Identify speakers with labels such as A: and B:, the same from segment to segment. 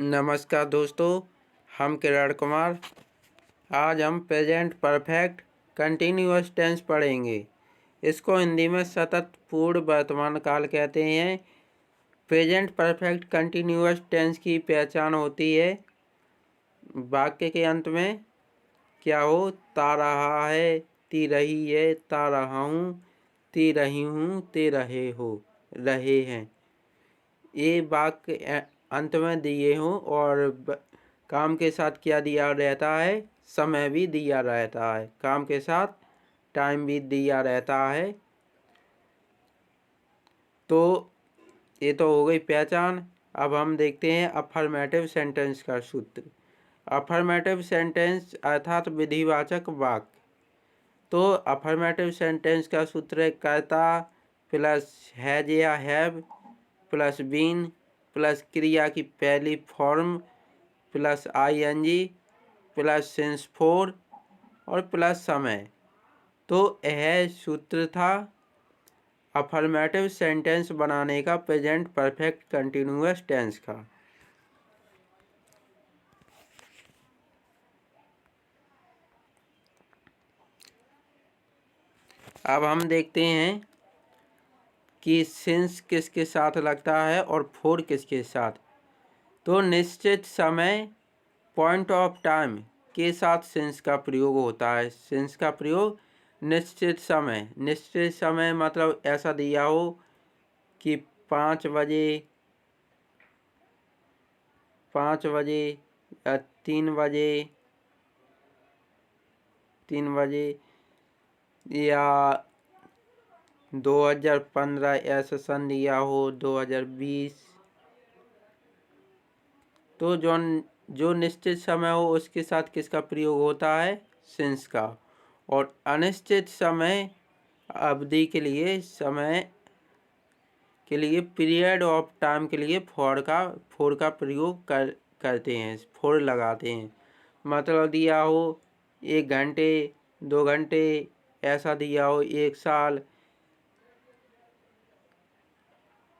A: नमस्कार दोस्तों, हम किरण कुमार। आज हम प्रेजेंट परफेक्ट कंटिन्यूअस टेंस पढ़ेंगे। इसको हिंदी में सतत पूर्ण वर्तमान काल कहते हैं। प्रेजेंट परफेक्ट कंटिन्यूअस टेंस की पहचान होती है वाक्य के अंत में क्या हो, ता रहा है, ती रही है, ता रहा हूँ, ती रही हूँ, ते रहे हो, रहे हैं। ये वाक्य अंत में दिए हों और काम के साथ क्या दिया रहता है, समय भी दिया रहता है। काम के साथ टाइम भी दिया रहता है। तो ये तो हो गई पहचान। अब हम देखते हैं अफर्मेटिव सेंटेंस का सूत्र। अफर्मेटिव सेंटेंस अर्थात विधिवाचक वाक्य। तो अफर्मेटिव सेंटेंस का सूत्र है कर्ता प्लस हैज या हैव प्लस बीन प्लस क्रिया की पहली form plus ING plus since for और प्लस समय। तो यह सूत्र था अफर्मेटिव सेंटेंस बनाने का प्रेजेंट परफेक्ट कंटिन्यूअस टेंस का। अब हम देखते हैं कि सिंस किसके साथ लगता है और फोर किसके साथ। तो निश्चित समय पॉइंट ऑफ टाइम के साथ सिंस का प्रयोग होता है। सिंस का प्रयोग निश्चित समय मतलब ऐसा दिया हो कि 5 बजे या 3 बजे या 2015 ऐसा सन दिया हो 2020। तो जो निश्चित समय हो उसके साथ किसका प्रयोग होता है, सिंस का। और अनिश्चित समय अवधि के लिए पीरियड ऑफ टाइम के लिए फोर का प्रयोग करते हैं, फोर लगाते हैं। मतलब दिया हो 1 घंटे 2 घंटे ऐसा दिया हो 1 साल।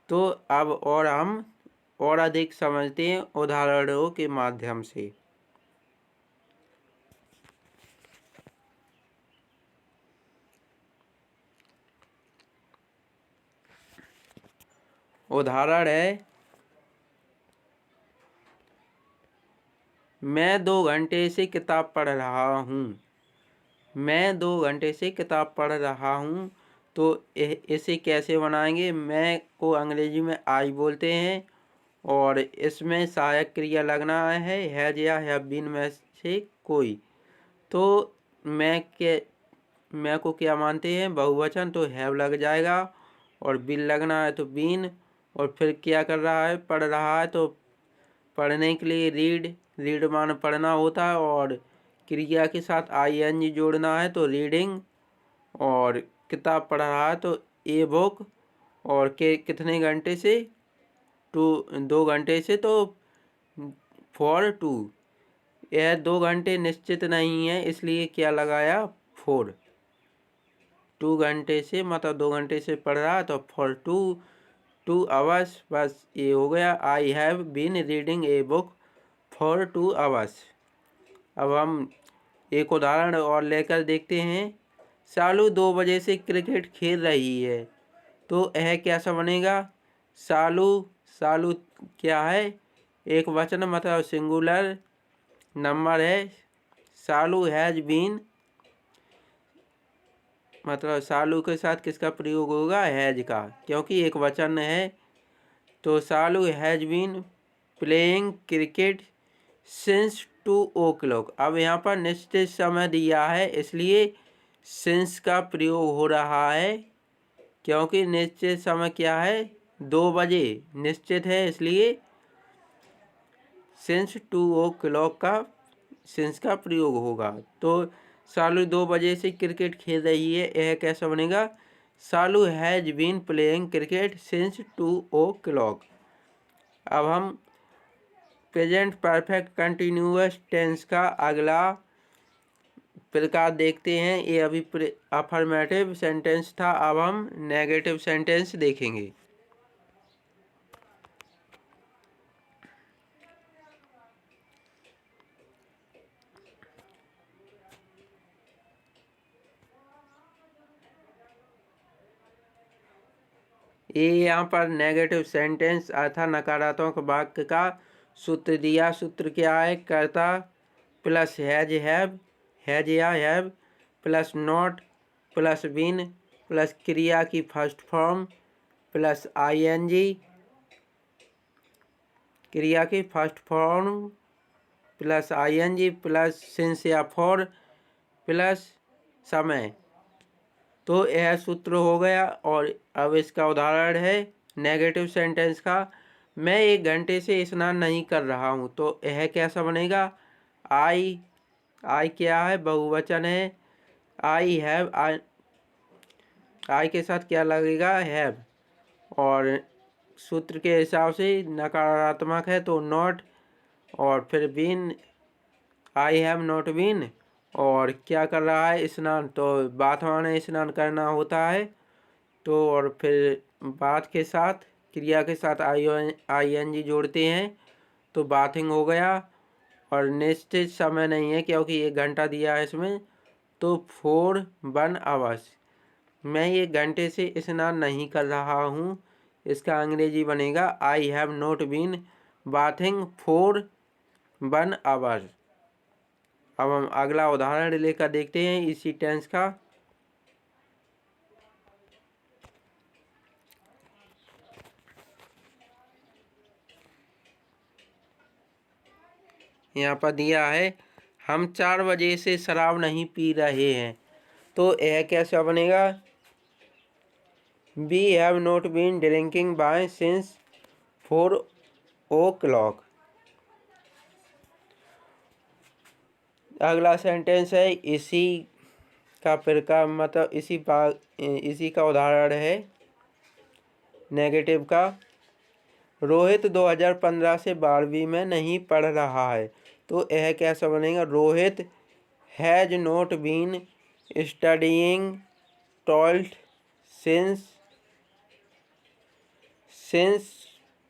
A: तो अब और हम और अधिक समझते हैं उदाहरणों के माध्यम से। उदाहरण है, मैं 2 घंटे से किताब पढ़ रहा हूँ। मैं 2 घंटे से किताब पढ़ रहा हूँ। तो इसे कैसे बनाएंगे। मैं को अंग्रेजी में आई बोलते हैं और इसमें सहायक क्रिया लगना है हैज या हैव बीन में से कोई। तो मैं को क्या मानते हैं, बहुवचन, तो हैव लग जाएगा और बीन लगना है तो बीन। और फिर क्या कर रहा है, पढ़ रहा है, तो पढ़ने के लिए रीड मान पढ़ना होता है और क्रिया के साथ आईएनजी जोड़ना है तो रीडिंग। और किताब पढ़ रहा है तो ए बुक। और कितने घंटे से, 2 घंटे से, तो फॉर 2। यह 2 घंटे निश्चित नहीं है इसलिए क्या लगाया, 4। 2 घंटे से मतलब 2 घंटे से पढ़ रहा है तो फॉर 2 आवर्स। बस ये हो गया, I have been reading a book for 2 hours. अब हम एक उदाहरण और लेकर देखते हैं। सालू 2 बजे से क्रिकेट खेल रही है। तो यह कैसा बनेगा, सालू क्या है, एक वचन मतलब सिंगुलर नंबर है। सालू हैज बीन मतलब सालू के साथ किसका प्रयोग होगा, हैज का, क्योंकि एक वचन है। तो Salu has been playing cricket since 2 o'clock। अब यहाँ पर निश्चित समय दिया है इसलिए सिंस का प्रयोग हो रहा है, क्योंकि निश्चित समय क्या है, 2 बजे निश्चित है इसलिए सिंस 2 o'clock का सिंस का प्रयोग होगा। तो सालू 2 बजे से क्रिकेट खेल रही है, यह कैसा बनेगा, Salu has been playing cricket since 2 o'clock। अब हम प्रेजेंट परफेक्ट कंटिन्यूअस टेंस का अगला प्रकार देखते हैं। ये अभी अफर्मेटिव सेंटेंस था, अब हम नेगेटिव सेंटेंस देखेंगे। ये यहाँ पर नेगेटिव सेंटेंस अर्थात नकारात्मक वाक्य का सूत्र दिया। सूत्र क्या है? कर्ता प्लस हैज या have plus not plus been plus क्रिया की फर्स्ट फॉर्म प्लस आईएनजी, क्रिया की first form plus ING plus since या फॉर प्लस समय। तो यह सूत्र हो गया। और अब इसका उदाहरण है नेगेटिव सेंटेंस का। मैं 1 घंटे से स्नान नहीं कर रहा हूँ। तो यह कैसा बनेगा? आई क्या है? बहुवचन है। आई हैव, आई के साथ क्या लगेगा? हैव। और सूत्र के हिसाब से नकारात्मक है तो नॉट, और फिर been, I have not been. और क्या कर रहा है? स्नान। तो बात माने स्नान करना होता है। तो और फिर बात के साथ, क्रिया के साथ आईएनजी जोड़ते हैं तो बाथिंग हो गया। और निश्चित समय नहीं है क्योंकि 1 घंटा दिया है इसमें। तो 4 1 आवर्स। मैं 1 घंटे से स्नान नहीं कर रहा हूँ। इसका अंग्रेजी बनेगा I have not been bathing 4 1 hours. अब हम अगला उदाहरण लेकर देखते हैं इसी टेंस का। यहाँ पर दिया है हम 4 बजे से शराब नहीं पी रहे हैं। तो यह कैसा बनेगा? We have not been drinking by since 4 o'clock। अगला सेंटेंस है इसी का प्रकार, मतलब इसी का उदाहरण है नेगेटिव का। रोहित 2015 से 12वीं में नहीं पढ़ रहा है। तो यह कैसा बनेगा? Rohit has not been studying 12th since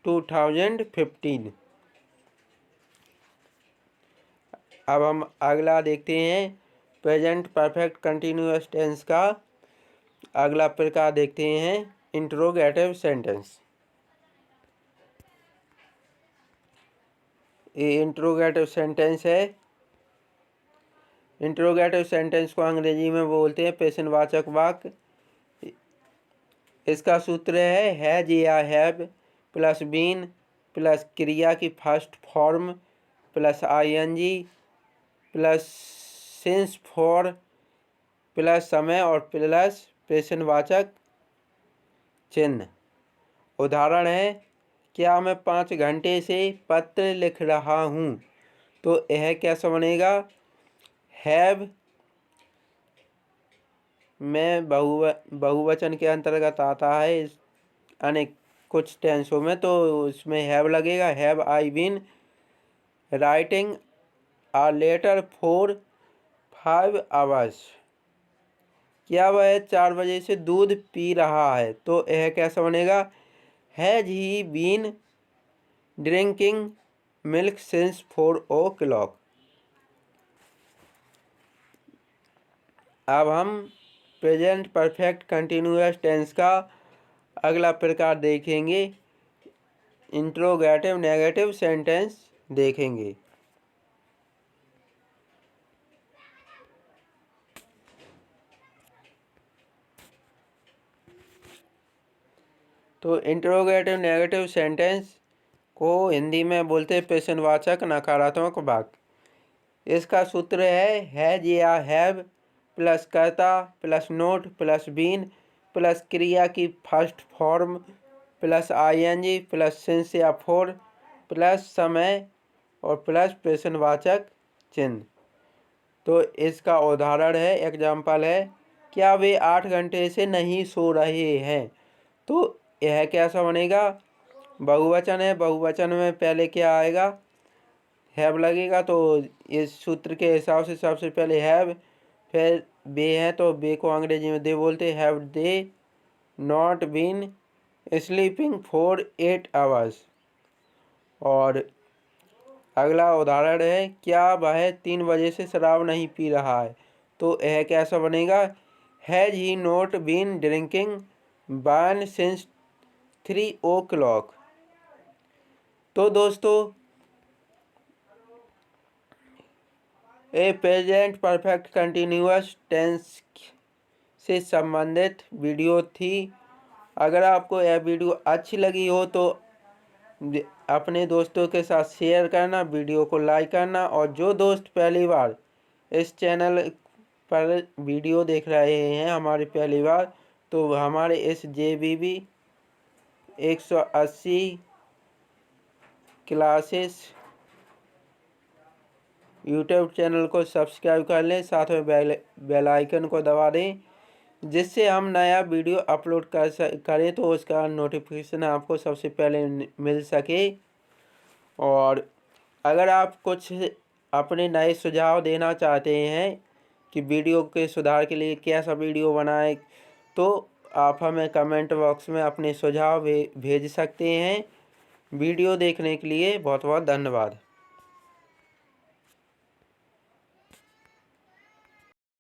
A: 2015। अब हम अगला देखते हैं प्रेजेंट परफेक्ट कंटिन्यूअस टेंस का। अगला प्रकार देखते हैं इंट्रोगेटिव सेंटेंस। ये इंट्रोगेटिव सेंटेंस है। इंट्रोगेटिव सेंटेंस को अंग्रेजी में बोलते हैं प्रश्नवाचक वाक्य। इसका सूत्र है हैज या हैव प्लस बीन प्लस क्रिया की first form plus ING plus since for plus समय और प्लस प्रश्नवाचक चिन्ह। उदाहरण है क्या मैं 5 घंटे से पत्र लिख रहा हूँ। तो यह कैसा बनेगा? हैव में बहुवचन के अंतर्गत आता है अनेक कुछ टेंसों में, तो उसमें हैव लगेगा। Have I been writing a letter for 5 hours। क्या वह 4 बजे से दूध पी रहा है। तो यह कैसा बनेगा? Has he been drinking milk since 4 o'clock। अब हम प्रेजेंट परफेक्ट कंटिन्यूअस टेंस का अगला प्रकार देखेंगे, इंट्रोगेटिव नेगेटिव सेंटेंस देखेंगे। तो इंट्रोगेटिव नेगेटिव सेंटेंस को हिंदी में बोलते हैं प्रश्नवाचक नकारात्मक वाक्य। इसका सूत्र है हैज या हैव प्लस कर्ता plus not plus been plus क्रिया की first form plus ING plus since या फॉर प्लस समय और प्लस प्रश्नवाचक चिन्ह। तो इसका उदाहरण है, एग्जाम्पल है क्या वे 8 घंटे से नहीं सो रहे हैं। तो यह कैसा बनेगा? बहुवचन है। बहुवचन में पहले क्या आएगा? हैव लगेगा। तो इस सूत्र के हिसाब से सबसे पहले हैव, फिर बे है तो बे को अंग्रेजी में दे बोलते। Have they not been sleeping for 8 hours। और अगला उदाहरण है क्या वह 3 बजे से शराब नहीं पी रहा है। तो यह कैसा बनेगा? Has he not been drinking wine since 3 o'clock। तो दोस्तों ये प्रेजेंट परफेक्ट कंटिन्यूअस टेंस से संबंधित वीडियो थी। अगर आपको यह वीडियो अच्छी लगी हो तो अपने दोस्तों के साथ शेयर करना, वीडियो को लाइक करना। और जो दोस्त पहली बार इस चैनल पर वीडियो देख रहे हैं हमारी पहली बार, तो हमारे इस JBB 180 क्लासेस यूट्यूब चैनल को सब्सक्राइब कर लें, साथ में बेल आइकन को दबा दें, जिससे हम नया वीडियो अपलोड करें तो उसका नोटिफिकेशन आपको सबसे पहले मिल सके। और अगर आप कुछ अपने नए सुझाव देना चाहते हैं कि वीडियो के सुधार के लिए कैसा वीडियो बनाएं, तो आप हमें कमेंट बॉक्स में अपने सुझाव भेज सकते हैं। वीडियो देखने के लिए बहुत बहुत धन्यवाद।